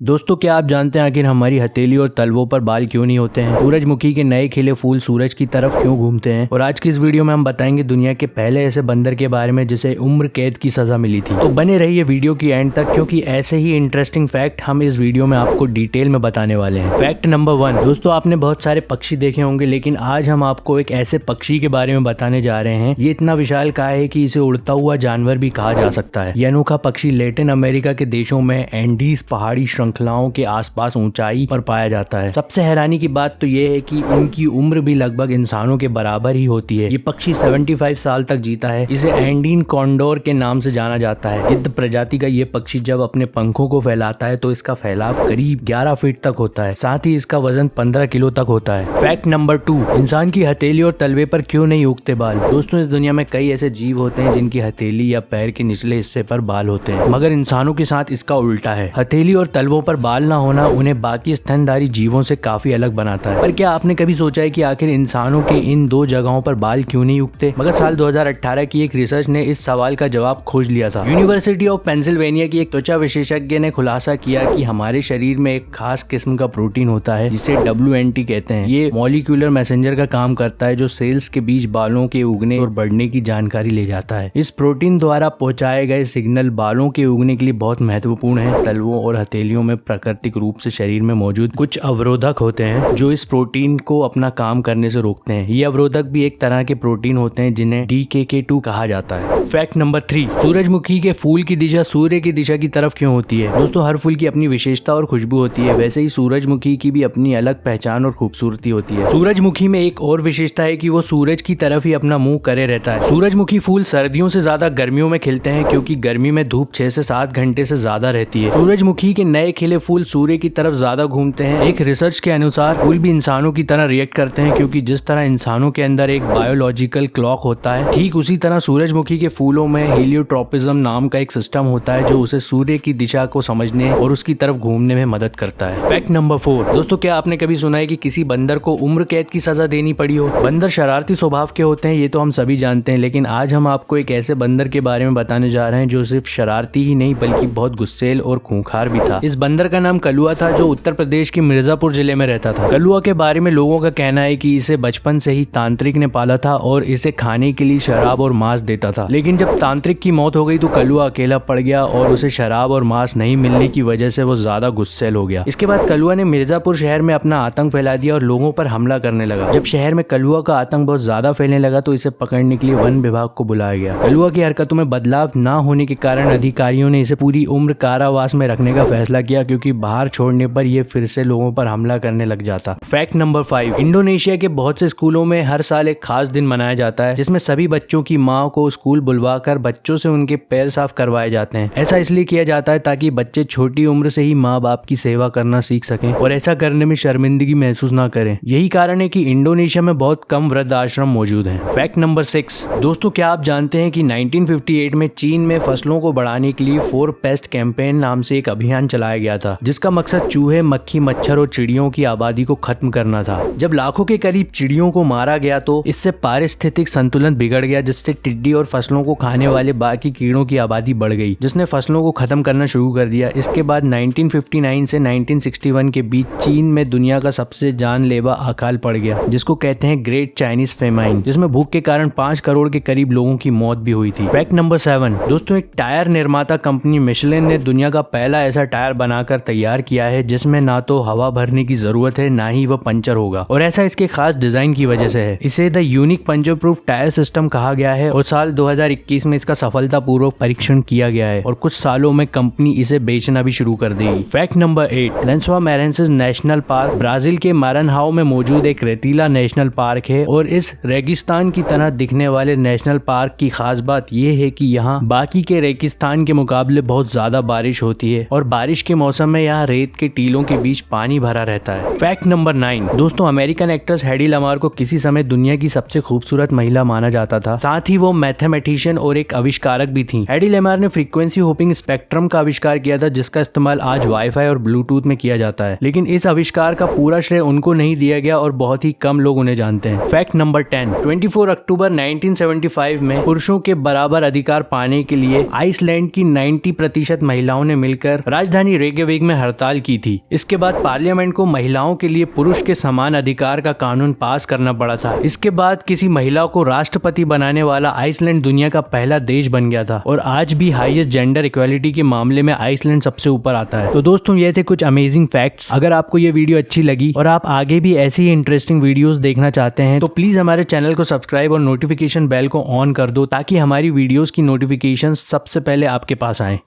दोस्तों, क्या आप जानते हैं आखिर हमारी हथेली और तलवों पर बाल क्यों नहीं होते हैं? सूरजमुखी के नए खिले फूल सूरज की तरफ क्यों घूमते हैं? और आज की इस वीडियो में हम बताएंगे दुनिया के पहले ऐसे बंदर के बारे में जिसे उम्र कैद की सजा मिली थी। तो बने रहिए वीडियो की एंड तक, क्योंकि ऐसे ही इंटरेस्टिंग फैक्ट हम इस वीडियो में आपको डिटेल में बताने वाले हैं। Fact number 1। दोस्तों, आपने बहुत सारे पक्षी देखे होंगे, लेकिन आज हम आपको एक ऐसे पक्षी के बारे में बताने जा रहे हैं। ये इतना विशालकाय है कि इसे उड़ता हुआ जानवर भी कहा जा सकता है। यह अनोखा पक्षी लैटिन अमेरिका के देशों में एंडीज पहाड़ी श्रृंखलाओं के आसपास ऊंचाई पर पाया जाता है। सबसे हैरानी की बात तो ये है कि इनकी उम्र भी लगभग इंसानों के बराबर ही होती है। ये पक्षी 75 साल तक जीता है। इसे एंडीन कॉन्डोर के नाम से जाना जाता है। गिद्ध प्रजाति का ये पक्षी जब अपने पंखों को फैलाता है तो इसका फैलाव करीब 11 फीट तक होता है। साथ ही इसका वजन 15 किलो तक होता है। Fact number 2। इंसान की हथेली और तलवे पर क्यों नहीं उगते बाल? दोस्तों, इस दुनिया में कई ऐसे जीव होते हैं जिनकी हथेली या पैर के निचले हिस्से पर बाल होते हैं, मगर इंसानों के साथ इसका उल्टा है। हथेली और तलवों पर बाल ना होना उन्हें बाकी स्तनधारी जीवों से काफी अलग बनाता है। पर क्या आपने कभी सोचा है कि आखिर इंसानों के इन दो जगहों पर बाल क्यों नहीं उगते? मगर साल 2018 की एक रिसर्च ने इस सवाल का जवाब खोज लिया था। यूनिवर्सिटी ऑफ पेंसिल्वेनिया की एक त्वचा विशेषज्ञ ने खुलासा किया कि हमारे शरीर में एक खास किस्म का प्रोटीन होता है जिसे WNT कहते हैं। ये मॉलिक्यूलर मैसेंजर का काम करता है जो सेल्स के बीच बालों के उगने और बढ़ने की जानकारी ले जाता है। इस प्रोटीन द्वारा पहुंचाए गए सिग्नल बालों के उगने के लिए बहुत महत्वपूर्ण है। तलवों और हथेलियों में प्राकृतिक रूप से शरीर में मौजूद कुछ अवरोधक होते हैं जो इस प्रोटीन को अपना काम करने से रोकते हैं। ये अवरोधक भी एक तरह के प्रोटीन होते हैं जिन्हें DKK2 कहा जाता है। Fact number 3। सूरजमुखी के फूल की दिशा सूर्य की दिशा की तरफ क्यों होती है? दोस्तों, हर फूल की अपनी विशेषता और खुशबू होती है, वैसे ही सूरजमुखी की भी अपनी अलग पहचान और खूबसूरती होती है। सूरजमुखी में एक और विशेषता है कि वो सूरज की तरफ ही अपना मुंह करे रहता है। सूरजमुखी फूल सर्दियों से ज्यादा गर्मियों में खिलते हैं क्योंकि गर्मी में धूप 6 से 7 घंटे से ज्यादा रहती है। सूरजमुखी के नए खिले फूल सूर्य की तरफ ज्यादा घूमते हैं। एक रिसर्च के अनुसार फूल भी इंसानों की तरह रिएक्ट करते हैं, क्योंकि जिस तरह इंसानों के अंदर एक बायोलॉजिकल क्लॉक होता है, ठीक उसी तरह सूरजमुखी के फूलों में हेलियोट्रोपिज्म नाम का एक सिस्टम होता है जो उसे सूर्य की दिशा को समझने और उसकी तरफ घूमने में मदद करता है। Fact number 4। दोस्तों, क्या आपने कभी सुना है कि किसी बंदर को उम्र कैद की सजा देनी पड़ी हो? बंदर शरारती स्वभाव के होते हैं, ये तो हम सभी जानते हैं, लेकिन आज हम आपको एक ऐसे बंदर के बारे में बताने जा रहे हैं जो सिर्फ शरारती ही नहीं बल्कि बहुत गुस्सैल और खूंखार भी था। इस बंदर का नाम कलुआ था, जो उत्तर प्रदेश के मिर्जापुर जिले में रहता था। कलुआ के बारे में लोगों का कहना है कि इसे बचपन से ही तांत्रिक ने पाला था और इसे खाने के लिए शराब और मांस देता था। लेकिन जब तांत्रिक की मौत हो गई तो कलुआ अकेला पड़ गया और उसे शराब और मांस नहीं मिलने की वजह से वो ज्यादा गुस्सैल हो गया। इसके बाद कलुआ ने मिर्जापुर शहर में अपना आतंक फैला दिया और लोगों पर हमला करने लगा। जब शहर में कलुआ का आतंक बहुत ज्यादा फैलने लगा तो इसे पकड़ने के लिए वन विभाग को बुलाया गया। कलुआ की हरकतों में बदलाव न होने के कारण अधिकारियों ने इसे पूरी उम्र कारावास में रखने का फैसला किया, क्योंकि बाहर छोड़ने पर यह फिर से लोगों पर हमला करने लग जाता। Fact number 5। इंडोनेशिया के बहुत से स्कूलों में हर साल एक खास दिन मनाया जाता है जिसमें सभी बच्चों की माँ को स्कूल बुलवाकर बच्चों से उनके पैर साफ करवाए जाते हैं। ऐसा इसलिए किया जाता है ताकि बच्चे छोटी उम्र से ही माँ बाप की सेवा करना सीख सकें और ऐसा करने में शर्मिंदगी महसूस ना करें। यही कारण है कि इंडोनेशिया में बहुत कम वृद्ध आश्रम मौजूद हैं। Fact number 6। दोस्तों, क्या आप जानते हैं कि 1958 में चीन में फसलों को बढ़ाने के लिए 4 पेस्ट कैंपेन नाम से एक अभियान चलाया गया था, जिसका मकसद चूहे, मक्खी, मच्छर और चिड़ियों की आबादी को खत्म करना था। जब लाखों के करीब चिड़ियों को मारा गया तो इससे पारिस्थितिक संतुलन बिगड़ गया, जिससे टिड्डी और फसलों को खाने वाले बाकी कीड़ों की आबादी बढ़ गई, जिसने फसलों को खत्म करना शुरू कर दिया। इसके बाद 1959 से 1961 के बीच चीन में दुनिया का सबसे जानलेवा अकाल पड़ गया, जिसको कहते हैं ग्रेट चाइनीज फेमाइन, जिसमें भूख के कारण 5 करोड़ के करीब लोगों की मौत भी हुई थी। Fact number 7। दोस्तों, एक टायर निर्माता कंपनी मिशेलिन ने दुनिया का पहला ऐसा टायर बनाकर तैयार किया है जिसमें ना तो हवा भरने की जरूरत है ना ही वह पंचर होगा, और ऐसा इसके खास डिजाइन की वजह से है। इसे the unique puncture proof tier system कहा गया है और साल 2021 में इसका सफलतापूर्वक परीक्षण किया गया है और कुछ सालों में कंपनी इसे बेचना भी शुरू कर देगी। Fact number 8। Lencois Maranhenses national park Brazil के मारनहाउ में मौजूद एक रेतीला नेशनल पार्क है और इस रेगिस्तान की तरह दिखने वाले नेशनल पार्क की खास बात यह है कि यहाँ बाकी के रेगिस्तान के मुकाबले बहुत ज्यादा बारिश होती है और बारिश के मौसम में यहाँ रेत के टीलों के बीच पानी भरा रहता है। Fact number 9। दोस्तों, अमेरिकन एक्ट्रेस हेडी लमार को किसी समय दुनिया की सबसे खूबसूरत महिला माना जाता था। साथ ही वो मैथमेटिशियन और एक आविष्कारक भी थी। हेडी लमार ने फ्रीक्वेंसी होपिंग स्पेक्ट्रम का आविष्कार किया था, जिसका इस्तेमाल आज वाईफाई और ब्लूटूथ में किया जाता है, लेकिन इस आविष्कार का पूरा श्रेय उनको नहीं दिया गया और बहुत ही कम लोग उन्हें जानते हैं। Fact number 10। 24 अक्टूबर 1975 में पुरुषों के बराबर अधिकार पाने के लिए आइसलैंड की 90% महिलाओं ने मिलकर राजधानी रेगेविक में हड़ताल की थी। इसके बाद पार्लियामेंट को महिलाओं के लिए पुरुष के समान अधिकार का कानून पास करना पड़ा था। इसके बाद किसी महिला को राष्ट्रपति बनाने वाला आइसलैंड दुनिया का पहला देश बन गया था और आज भी हाईएस्ट जेंडर इक्वालिटी के मामले में आइसलैंड सबसे ऊपर आता है। तो दोस्तों ये थे कुछ अमेजिंग फैक्ट्स। अगर आपको ये वीडियो अच्छी लगी और आप आगे भी ऐसी ही इंटरेस्टिंग वीडियोस देखना चाहते हैं तो प्लीज हमारे चैनल को सब्सक्राइब और नोटिफिकेशन बेल को ऑन कर दो ताकि हमारी वीडियोस की नोटिफिकेशन सबसे पहले आपके पास आए।